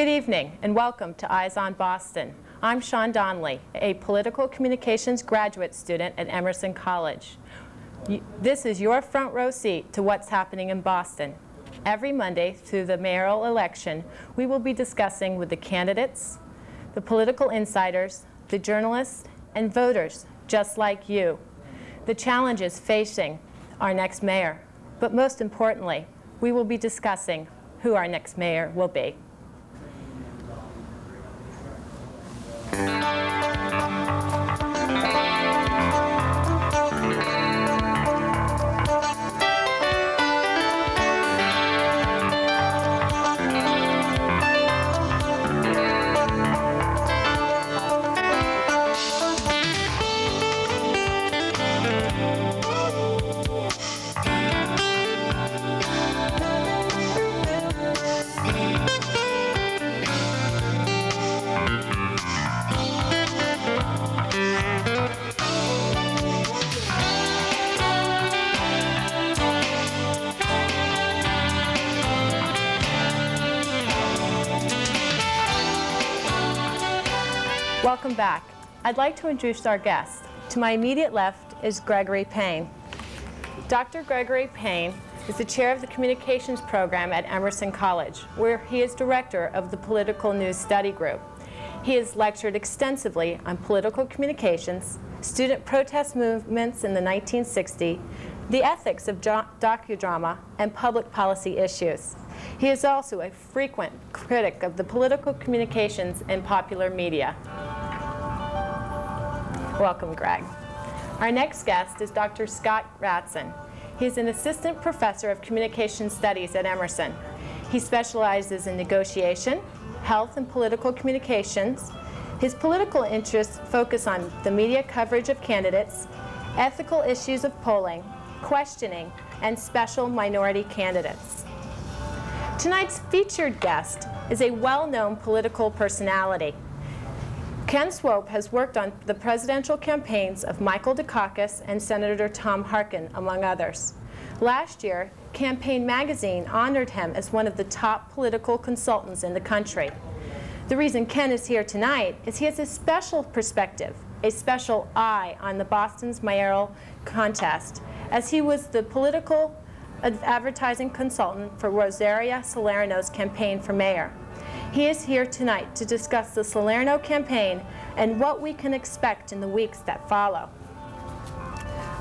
Good evening and welcome to Eyes on Boston. I'm Sean Donnelly, a political communications graduate student at Emerson College. This is your front row seat to what's happening in Boston. Every Monday through the mayoral election, we will be discussing with the candidates, the political insiders, the journalists, and voters just like you, the challenges facing our next mayor. But most importantly, we will be discussing who our next mayor will be. Welcome back. I'd like to introduce our guest. To my immediate left is Gregory Payne. Dr. Gregory Payne is the chair of the communications program at Emerson College, where he is director of the Political News Study Group. He has lectured extensively on political communications, student protest movements in the 1960s, the ethics of docudrama, and public policy issues. He is also a frequent critic of the political communications and popular media. Welcome, Greg. Our next guest is Dr. Scott Ratson. He's an assistant professor of communication studies at Emerson. He specializes in negotiation, health and political communications. His political interests focus on the media coverage of candidates, ethical issues of polling, questioning, and special minority candidates. Tonight's featured guest is a well-known political personality. Ken Swope has worked on the presidential campaigns of Michael Dukakis and Senator Tom Harkin, among others. Last year, Campaign Magazine honored him as one of the top political consultants in the country. The reason Ken is here tonight is he has a special perspective, a special eye on the Boston's mayoral contest, as he was the political advertising consultant for Rosaria Salerno's campaign for mayor. He is here tonight to discuss the Salerno campaign and what we can expect in the weeks that follow.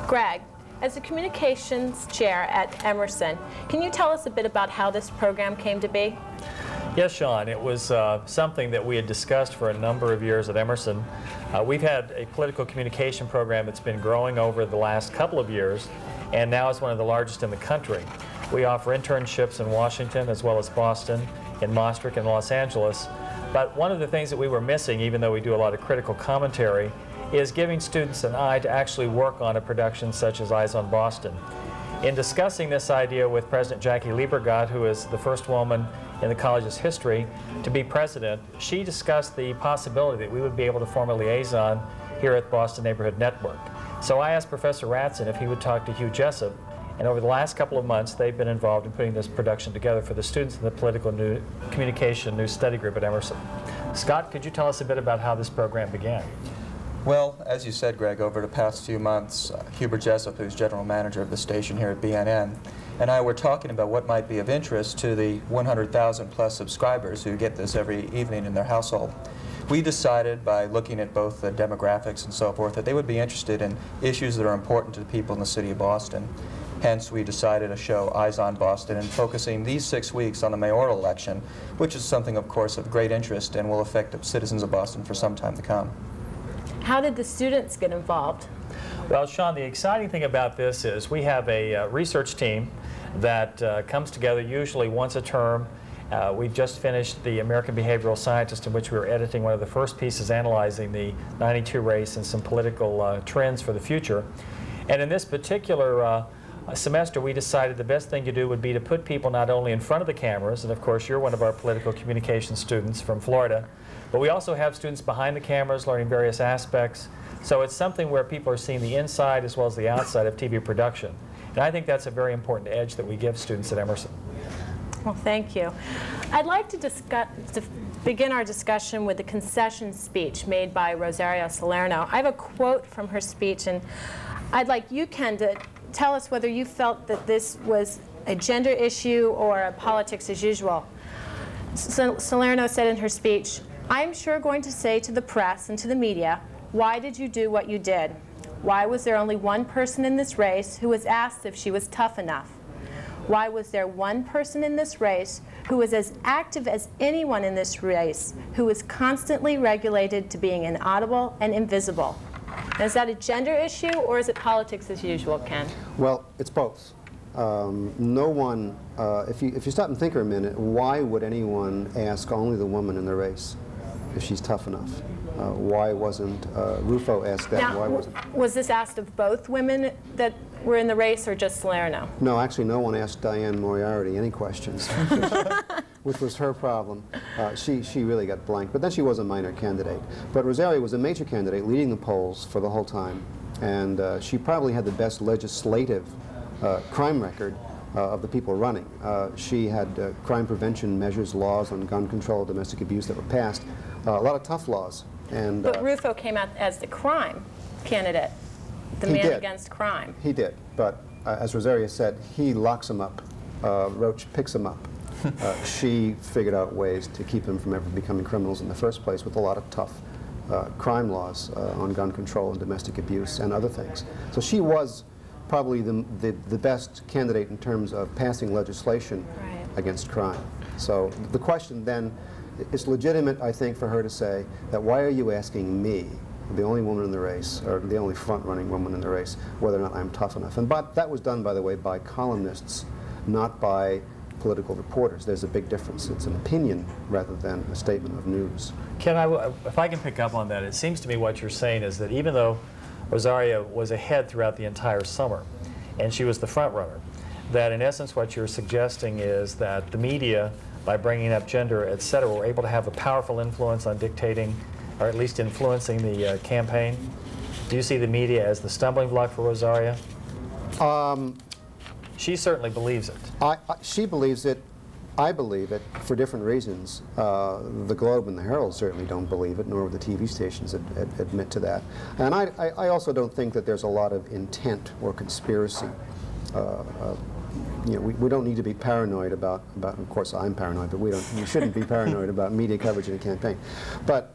Greg, as the communications chair at Emerson, can you tell us a bit about how this program came to be? Yes, Sean. It was something that we had discussed for a number of years at Emerson. We've had a political communication program that's been growing over the last couple of years, and now it's one of the largest in the country. We offer internships in Washington as well as Boston, in Maastricht and Los Angeles. But one of the things that we were missing, even though we do a lot of critical commentary, is giving students an eye to actually work on a production such as Eyes on Boston. In discussing this idea with President Jackie Liebergott, who is the first woman in the college's history to be president, she discussed the possibility that we would be able to form a liaison here at Boston Neighborhood Network. So I asked Professor Ratson if he would talk to Hugh Jessup, and over the last couple of months they've been involved in putting this production together for the students in the Political Communication News Study Group at Emerson. Scott, could you tell us a bit about how this program began? Well, as you said, Greg, over the past few months, Hubert Jessup, who's general manager of the station here at BNN, and I were talking about what might be of interest to the 100,000 plus subscribers who get this every evening in their household. We decided, by looking at both the demographics and so forth, that they would be interested in issues that are important to the people in the city of Boston. Hence, we decided to show Eyes on Boston and focusing these 6 weeks on the mayoral election, which is something, of course, of great interest and will affect the citizens of Boston for some time to come. How did the students get involved? Well, Sean, the exciting thing about this is we have a research team that comes together usually once a term. We've just finished the American Behavioral Scientist, in which we were editing one of the first pieces analyzing the '92 race and some political trends for the future. And in this particular semester, we decided the best thing to do would be to put people not only in front of the cameras, and of course you're one of our political communication students from Florida, but we also have students behind the cameras learning various aspects. So it's something where people are seeing the inside as well as the outside of TV production. And I think that's a very important edge that we give students at Emerson. Well, thank you. I'd like to begin our discussion with the concession speech made by Rosario Salerno. I have a quote from her speech, and I'd like you, Ken, to tell us whether you felt that this was a gender issue or a politics as usual. Salerno said in her speech, "I'm sure going to say to the press and to the media, why did you do what you did? Why was there only one person in this race who was asked if she was tough enough? Why was there one person in this race who was as active as anyone in this race, who was constantly regulated to being inaudible and invisible?" Now, is that a gender issue, or is it politics as usual, Ken? Well, it's both. No one, if you stop and think for a minute, why would anyone ask only the woman in the race if she's tough enough? Why wasn't Ruffo asked that? Now, why wasn't? Was this asked of both women that were in the race, or just Salerno? No, actually, no one asked Diane Moriarty any questions, which was her problem. She really got blanked, but then she was a minor candidate. But Rosario was a major candidate, leading the polls for the whole time, and she probably had the best legislative crime record of the people running. She had crime prevention measures, laws on gun control, domestic abuse that were passed, a lot of tough laws. And but Ruffo came out as the crime candidate, the man against crime. He did, but as Rosario said, he locks them up. Roach picks them up. She figured out ways to keep them from ever becoming criminals in the first place with a lot of tough crime laws on gun control and domestic abuse and other things. So she was probably the best candidate in terms of passing legislation against crime. So the question then, it's legitimate, I think, for her to say that why are you asking me, the only woman in the race, or the only front-running woman in the race, whether or not I'm tough enough? And that was done, by the way, by columnists, not by political reporters. There's a big difference. It's an opinion rather than a statement of news. Ken, if I can pick up on that, it seems to me what you're saying is that even though Rosario was ahead throughout the entire summer, and she was the front runner, that in essence what you're suggesting is that the media, by bringing up gender, etc., were able to have a powerful influence on dictating, or at least influencing the campaign. Do you see the media as the stumbling block for Rosario? She certainly believes it. She believes it. I believe it for different reasons. The Globe and the Herald certainly don't believe it, nor would the TV stations admit to that. And I also don't think that there's a lot of intent or conspiracy. You know, we don't need to be paranoid about, of course I'm paranoid, but we shouldn't be paranoid about media coverage in a campaign. But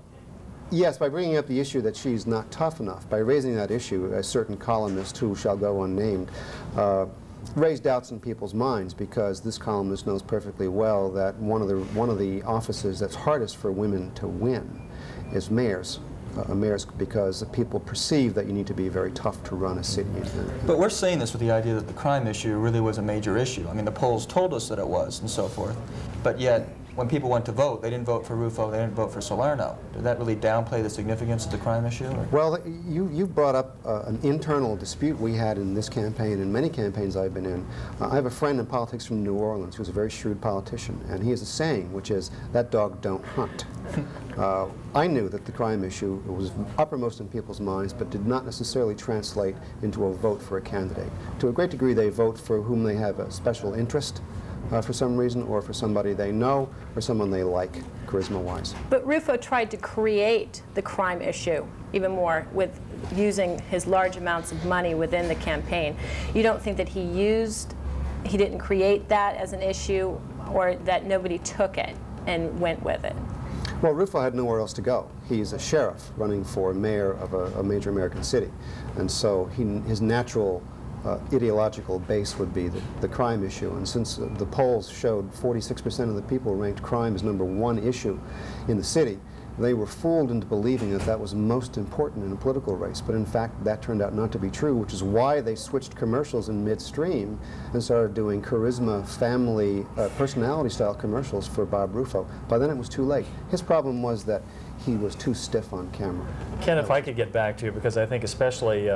yes, by bringing up the issue that she's not tough enough, by raising that issue, a certain columnist who shall go unnamed raised doubts in people's minds, because this columnist knows perfectly well that one of the offices that's hardest for women to win is mayor's. Because people perceive that you need to be very tough to run a city. But we're saying this with the idea that the crime issue really was a major issue. I mean, the polls told us that it was, and so forth. But yet, when people went to vote, they didn't vote for Ruffo, they didn't vote for Salerno. Did that really downplay the significance of the crime issue? Or? Well, you brought up an internal dispute we had in this campaign and many campaigns I've been in. I have a friend in politics from New Orleans who's a very shrewd politician, and he has a saying, which is, that dog don't hunt. I knew that the crime issue was uppermost in people's minds, but did not necessarily translate into a vote for a candidate. To a great degree, they vote for whom they have a special interest for some reason, or for somebody they know, or someone they like, charisma-wise. But Ruffo tried to create the crime issue even more with using his large amounts of money within the campaign. You don't think that he didn't create that as an issue, or that nobody took it and went with it? Well, Ruffo had nowhere else to go. He's a sheriff running for mayor of a major American city. And so his natural ideological base would be the crime issue. And since the polls showed 46% of the people ranked crime as #1 issue in the city, they were fooled into believing that that was most important in a political race. But in fact, that turned out not to be true, which is why they switched commercials in midstream and started doing charisma, family, personality-style commercials for Bob Ruffo. By then it was too late. His problem was that he was too stiff on camera. Ken, if I could get back to you, because I think especially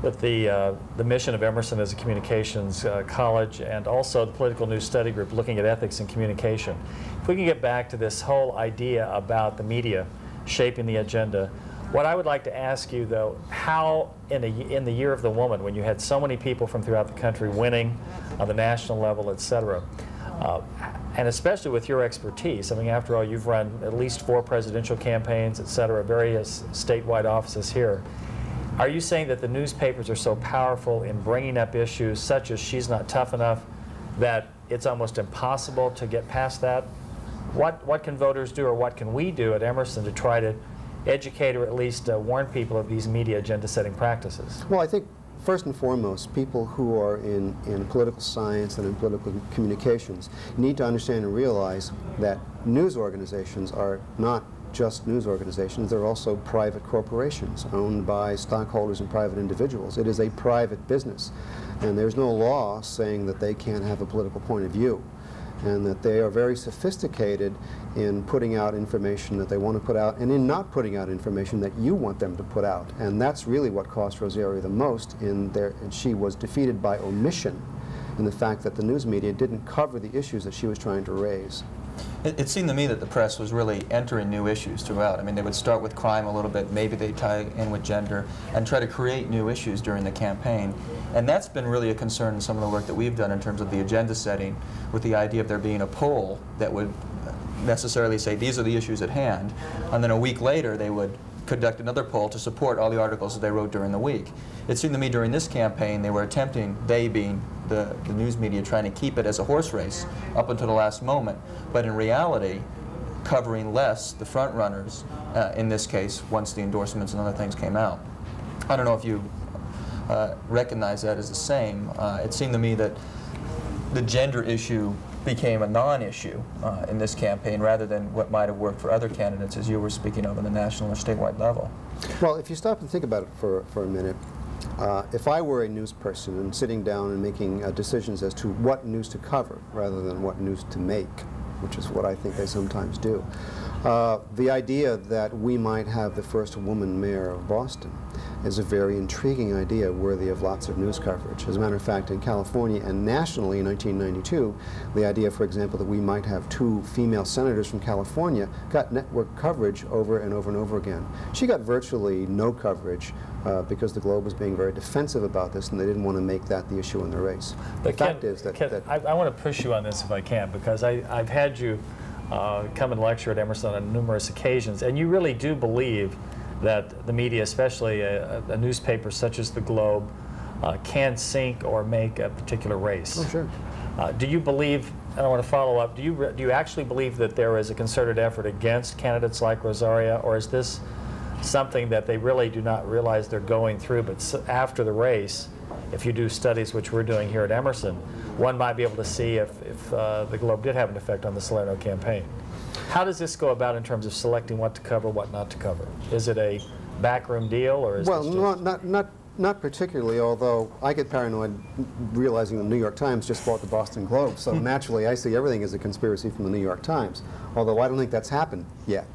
with the mission of Emerson as a communications college, and also the Political News Study Group looking at ethics and communication, if we can get back to this whole idea about the media shaping the agenda, what I would like to ask you, though, how in the year of the woman, when you had so many people from throughout the country winning on the national level, etc., And especially with your expertise. I mean, after all, you've run at least 4 presidential campaigns, et cetera, various statewide offices here. Are you saying that the newspapers are so powerful in bringing up issues such as she's not tough enough that it's almost impossible to get past that? What can voters do, or what can we do at Emerson to try to educate or at least warn people of these media agenda-setting practices? Well, I think first and foremost, people who are in political science and in political communications need to understand and realize that news organizations are not just news organizations. They're also private corporations owned by stockholders and private individuals. It is a private business, and there's no law saying that they can't have a political point of view, and that they are very sophisticated in putting out information that they want to put out, and in not putting out information that you want them to put out. And that's really what cost Rosario the most and she was defeated by omission in the fact that the news media didn't cover the issues that she was trying to raise. It seemed to me that the press was really entering new issues throughout. I mean, they would start with crime a little bit, maybe they tie in with gender, and try to create new issues during the campaign. And that's been really a concern in some of the work that we've done in terms of the agenda setting, with the idea of there being a poll that would necessarily say, these are the issues at hand, and then a week later they would conduct another poll to support all the articles that they wrote during the week. It seemed to me during this campaign they were attempting, they being the news media, trying to keep it as a horse race up until the last moment, but in reality covering less the front runners in this case once the endorsements and other things came out. I don't know if you recognize that as the same. It seemed to me that the gender issue became a non-issue in this campaign rather than what might have worked for other candidates, as you were speaking of, on the national or statewide level. Well, if you stop and think about it for a minute, if I were a news person and sitting down and making decisions as to what news to cover rather than what news to make, which is what I think they sometimes do, the idea that we might have the first woman mayor of Boston is a very intriguing idea worthy of lots of news coverage. As a matter of fact, in California and nationally in 1992, the idea, for example, that we might have 2 female senators from California got network coverage over and over and over again. She got virtually no coverage because the Globe was being very defensive about this, and they didn't want to make that the issue in the race. The fact is that... I want to push you on this if I can, because I've had you come and lecture at Emerson on numerous occasions, and you really do believe that the media, especially a newspaper such as the Globe, can sink or make a particular race. Oh, sure. Do you believe, and I want to follow up, do you actually believe that there is a concerted effort against candidates like Rosario, or is this something that they really do not realize they're going through, but after the race, if you do studies, which we're doing here at Emerson, one might be able to see if the Globe did have an effect on the Salerno campaign? How does this go about in terms of selecting what to cover, what not to cover? Is it a backroom deal, or is well, this just... not particularly, although I get paranoid realizing the New York Times just bought the Boston Globe, so naturally I see everything as a conspiracy from the New York Times, although I don't think that's happened yet.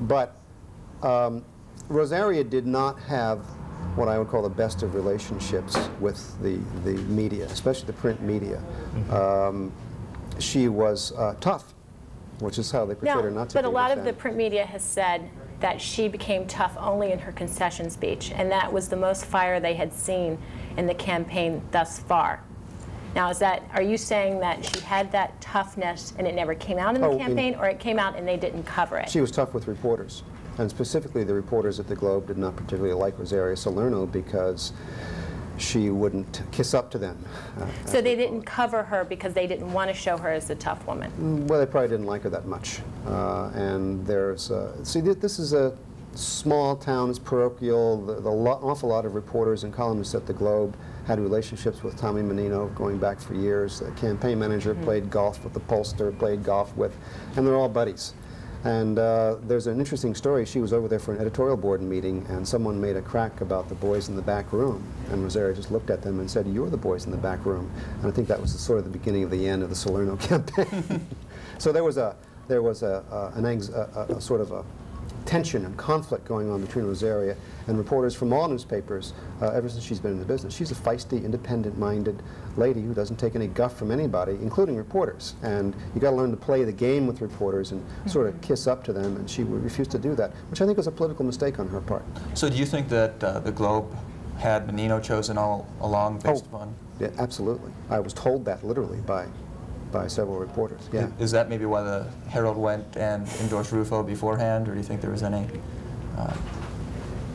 But Rosario did not have what I would call the best of relationships with the media, especially the print media. She was tough, which is how they portrayed her not to be. But a lot of the print media has said that she became tough only in her concession speech, and that was the most fire they had seen in the campaign thus far. Now, are you saying that she had that toughness and it never came out in the campaign, or it came out and they didn't cover it? She was tough with reporters, and specifically the reporters at the Globe did not particularly like Rosario Salerno because she wouldn't kiss up to them. So they didn't cover her because they didn't want to show her as a tough woman? Well, they probably didn't like her that much. And there's, see, this is a small town, it's parochial. An awful lot of reporters and columnists at the Globe had relationships with Tommy Menino going back for years. The campaign manager played golf with the pollster, played golf with, and they're all buddies. And there's an interesting story. She was over there for an editorial board meeting, and someone made a crack about the boys in the back room. And Rosario just looked at them and said, "You're the boys in the back room." And I think that was sort of the beginning of the end of the Salerno campaign. So there was a sort of a tension and conflict going on between Rosario and reporters from all newspapers ever since she's been in the business. She's a feisty, independent-minded lady who doesn't take any guff from anybody, including reporters. And you got to learn to play the game with reporters and sort of kiss up to them, and she refused to do that, which I think was a political mistake on her part. So do you think that the Globe had Menino chosen all along based upon? Yeah, absolutely. I was told that literally by by several reporters. Yeah. Is that maybe why the Herald went and endorsed Ruffo beforehand, or do you think there was any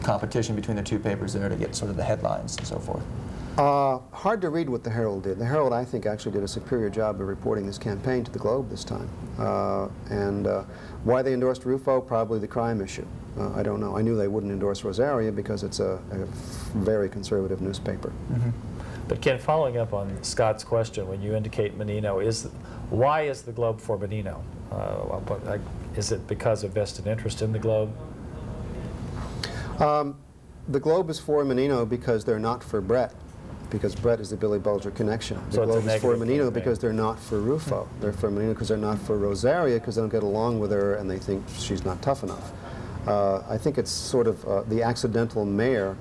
competition between the two papers there to get sort of the headlines and so forth? Hard to read what the Herald did. The Herald, I think, actually did a superior job of reporting this campaign to the Globe this time. Why they endorsed Ruffo, probably the crime issue. I don't know. I knew they wouldn't endorse Rosaria because it's a very conservative newspaper. Mm-hmm. But Ken, following up on Scott's question, when you indicate Menino, why is the Globe for Menino? Is it because of vested interest in the Globe? The Globe is for Menino because they're not for Brett, because Brett is the Billy Bulger connection. The So Globe is for Menino campaign. because they're not for Ruffo. They're for Menino because they're not for Rosaria, because they don't get along with her and they think she's not tough enough. I think it's sort of the accidental mayor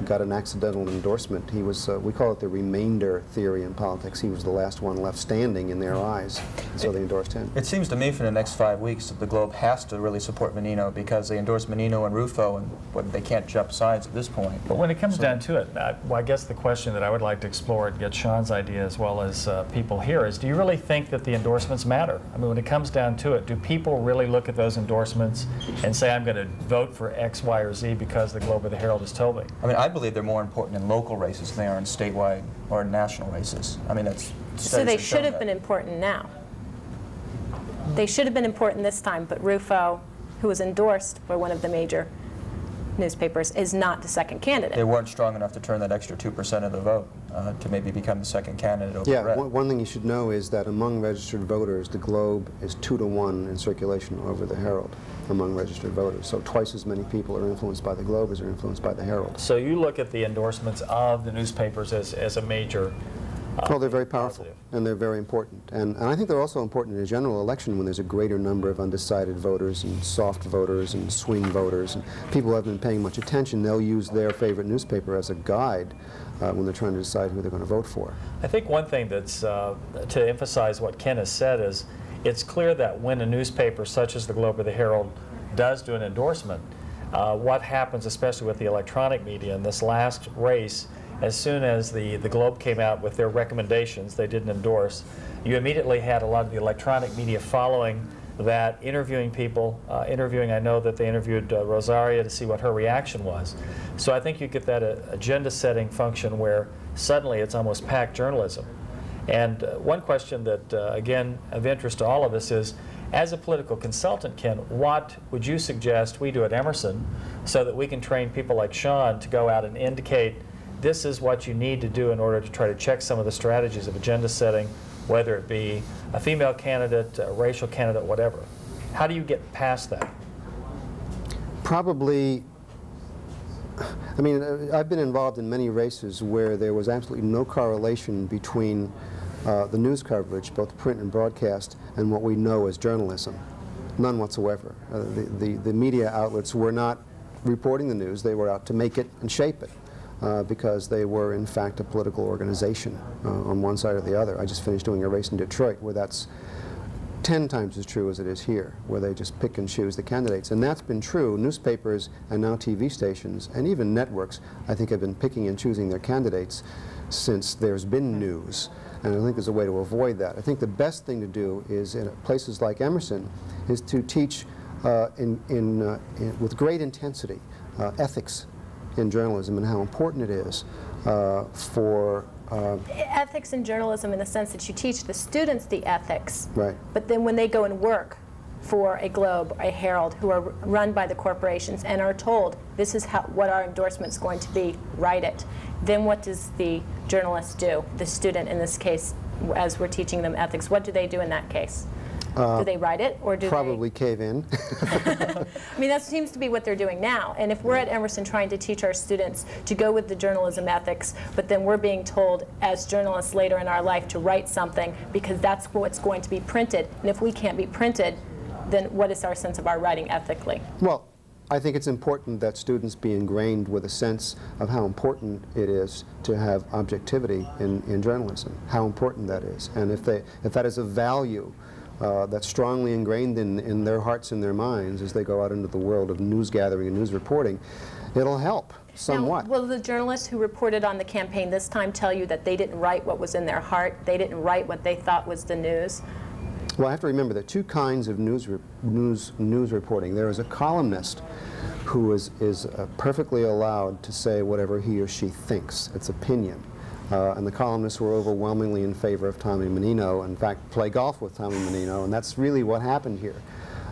got an accidental endorsement. He was, we call it the remainder theory in politics. He was the last one left standing in their eyes, and so they endorsed him. It seems to me for the next 5 weeks that the Globe has to really support Menino because they endorse Menino and Ruffo, and they can't jump sides at this point. But when it comes down to it, I guess the question that I would like to explore and get Sean's idea as well as people here is, do you really think that the endorsements matter? I mean, when it comes down to it, do people really look at those endorsements and say, I'm going to vote for X, Y, or Z because the Globe or the Herald has told me? I mean, I believe they're more important in local races than they are in statewide or national races. I mean, that's So they should have been important now. They should have been important this time, but Ruffo, who was endorsed by one of the major newspapers, is not the second candidate. They weren't strong enough to turn that extra 2% of the vote to maybe become the second candidate over Brett. Yeah, one thing you should know is that among registered voters, the Globe is 2-to-1 in circulation over the Herald among registered voters. So twice as many people are influenced by the Globe as are influenced by the Herald. So you look at the endorsements of the newspapers as a major Well, they're very powerful, positive. and they're very important. And I think they're also important in a general election when there's a greater number of undecided voters and soft voters and swing voters. And people who haven't been paying much attention, they'll use their favorite newspaper as a guide when they're trying to decide who they're going to vote for. I think one thing that's, to emphasize what Ken has said, is it's clear that when a newspaper such as the Globe or the Herald does do an endorsement, what happens, especially with the electronic media in this last race, as soon as the Globe came out with their recommendations, they didn't endorse, you immediately had a lot of the electronic media following that, interviewing people, I know that they interviewed Rosaria to see what her reaction was. So I think you get that agenda-setting function where suddenly it's almost packed journalism. And one question that, again, of interest to all of us is, as a political consultant, Ken, what would you suggest we do at Emerson so that we can train people like Sean to go out and indicate this is what you need to do in order to try to check some of the strategies of agenda setting, whether it be a female candidate, a racial candidate, whatever? How do you get past that? Probably, I mean, I've been involved in many races where there was absolutely no correlation between the news coverage, both print and broadcast, and what we know as journalism. None whatsoever. The media outlets were not reporting the news. They were out to make it and shape it because they were, in fact, a political organization on one side or the other. I just finished doing a race in Detroit where that's 10 times as true as it is here, where they just pick and choose the candidates. And that's been true. Newspapers and now TV stations and even networks, I think, have been picking and choosing their candidates since there's been news. And I think there's a way to avoid that. I think the best thing to do is, in places like Emerson, is to teach with great intensity ethics in journalism and how important it is for ethics in journalism in the sense that you teach the students the ethics, right. But then when they go and work for a Globe, a Herald, who are run by the corporations and are told this is what our endorsement is going to be, write it, then what does the journalist do, the student in this case, as we're teaching them ethics? What do they do in that case? Do they write it, or do probably cave in? I mean, that seems to be what they're doing now. And if we're at Emerson trying to teach our students to go with the journalism ethics, but then we're being told as journalists later in our life to write something because that's what's going to be printed, and if we can't be printed, then what is our sense of our writing ethically? Well, I think it's important that students be ingrained with a sense of how important it is to have objectivity in journalism, how important that is. And if that is a value that's strongly ingrained in their hearts and their minds as they go out into the world of news gathering and news reporting, it'll help somewhat. Now, will the journalists who reported on the campaign this time tell you that they didn't write what was in their heart, they didn't write what they thought was the news? Well, I have to remember there are two kinds of news reporting. There is a columnist who is perfectly allowed to say whatever he or she thinks, its opinion. And the columnists were overwhelmingly in favor of Tommy Menino, in fact, play golf with Tommy Menino, and that's really what happened here.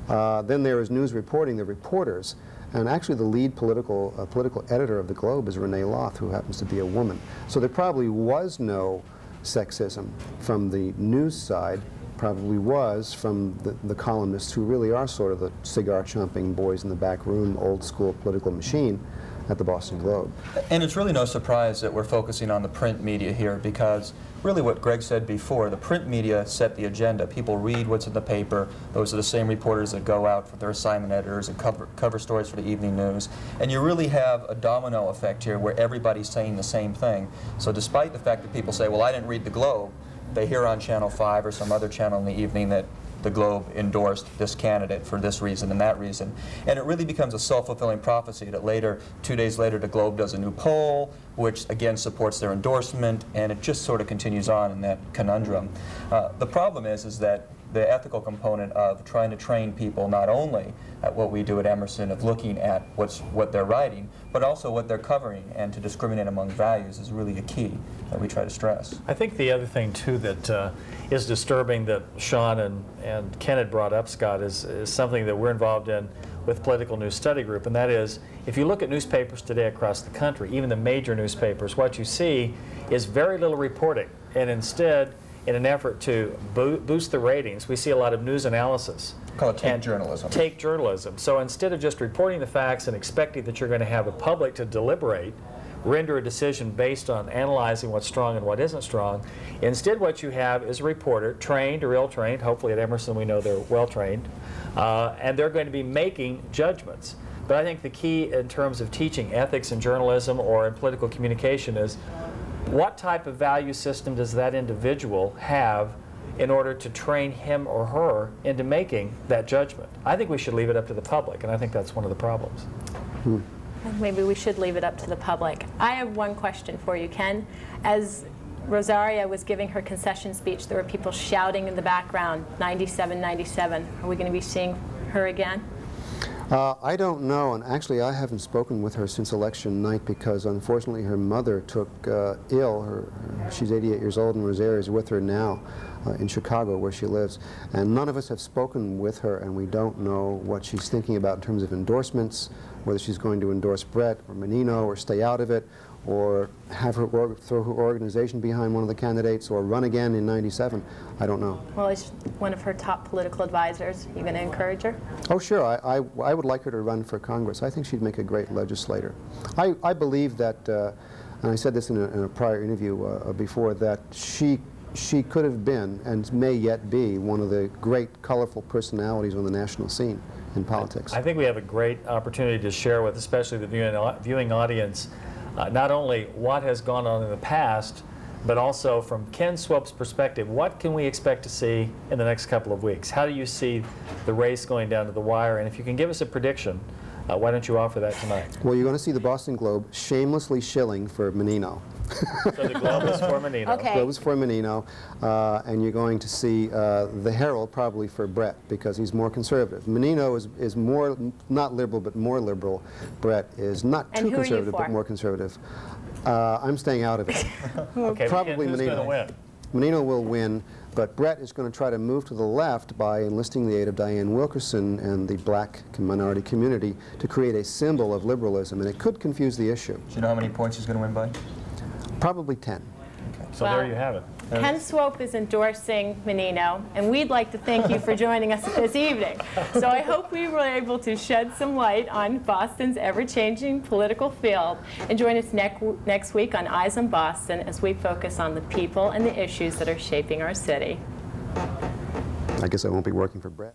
Then there is news reporting, the reporters, and actually the lead political editor of the Globe is Renee Loth, who happens to be a woman. So there probably was no sexism from the news side, probably was from the columnists who really are sort of the cigar-chomping boys in the back room, old-school political machine at the Boston Globe. And it's really no surprise that we're focusing on the print media here, because really what Greg said before, the print media set the agenda. People read what's in the paper. Those are the same reporters that go out for their assignment editors and cover stories for the evening news. And you really have a domino effect here where everybody's saying the same thing. So despite the fact that people say, well, I didn't read the Globe, they hear on Channel 5 or some other channel in the evening that the Globe endorsed this candidate for this reason and that reason. And it really becomes a self-fulfilling prophecy that later, 2 days later, the Globe does a new poll, which again supports their endorsement, and it just sort of continues on in that conundrum. The problem is that the ethical component of trying to train people not only at what we do at Emerson of looking at what they're writing, but also what they're covering, and to discriminate among values is really a key that we try to stress. I think the other thing too that is disturbing that Sean and Ken had brought up, Scott, is something that we're involved in with Political News Study Group, and that is, if you look at newspapers today across the country, even the major newspapers, what you see is very little reporting, and instead, in an effort to boost the ratings, we see a lot of news analysis. Call it take journalism. Take journalism. So instead of just reporting the facts and expecting that you're going to have a public to deliberate, render a decision based on analyzing what's strong and what isn't strong, instead what you have is a reporter, trained or ill-trained, hopefully at Emerson we know they're well-trained, and they're going to be making judgments. But I think the key in terms of teaching ethics in journalism or in political communication is, what type of value system does that individual have in order to train him or her into making that judgment? I think we should leave it up to the public, and I think that's one of the problems. Maybe we should leave it up to the public. I have one question for you, Ken. As Rosaria was giving her concession speech, there were people shouting in the background, 97, 97. Are we going to be seeing her again? I don't know, and actually I haven't spoken with her since election night because unfortunately her mother took ill. She's 88 years old, and Rosaria is with her now in Chicago where she lives. And none of us have spoken with her, and we don't know what she's thinking about in terms of endorsements, whether she's going to endorse Brett or Menino or stay out of it, or have her throw her organization behind one of the candidates, or run again in '97. I don't know. Well, as one of her top political advisors, you going to encourage her? Oh, sure. I would like her to run for Congress. I think she'd make a great legislator. I believe that, and I said this in a prior interview before, that she could have been, and may yet be, one of the great, colorful personalities on the national scene in politics. I think we have a great opportunity to share with, especially the viewing audience, not only what has gone on in the past, but also from Ken Swope's perspective, what can we expect to see in the next couple of weeks? How do you see the race going down to the wire? And if you can give us a prediction, why don't you offer that tonight? Well, you're going to see the Boston Globe shamelessly shilling for Menino. So the Globe is for Menino. Okay. The Globe is for Menino, and you're going to see the Herald probably for Brett because he's more conservative. Menino is more, not liberal, but more liberal. Brett is not too conservative, but more conservative. I'm staying out of it. Okay, probably who's Menino. Going to win? Menino will win, but Brett is going to try to move to the left by enlisting the aid of Diane Wilkerson and the black minority community to create a symbol of liberalism, and it could confuse the issue. Do you know how many points he's going to win by? Probably 10. Okay. So well, there you have it. Ken Swope is endorsing Menino, and we'd like to thank you for joining us this evening. So I hope we were able to shed some light on Boston's ever-changing political field. And join us next week on Eyes on Boston as we focus on the people and the issues that are shaping our city. I guess I won't be working for Brett.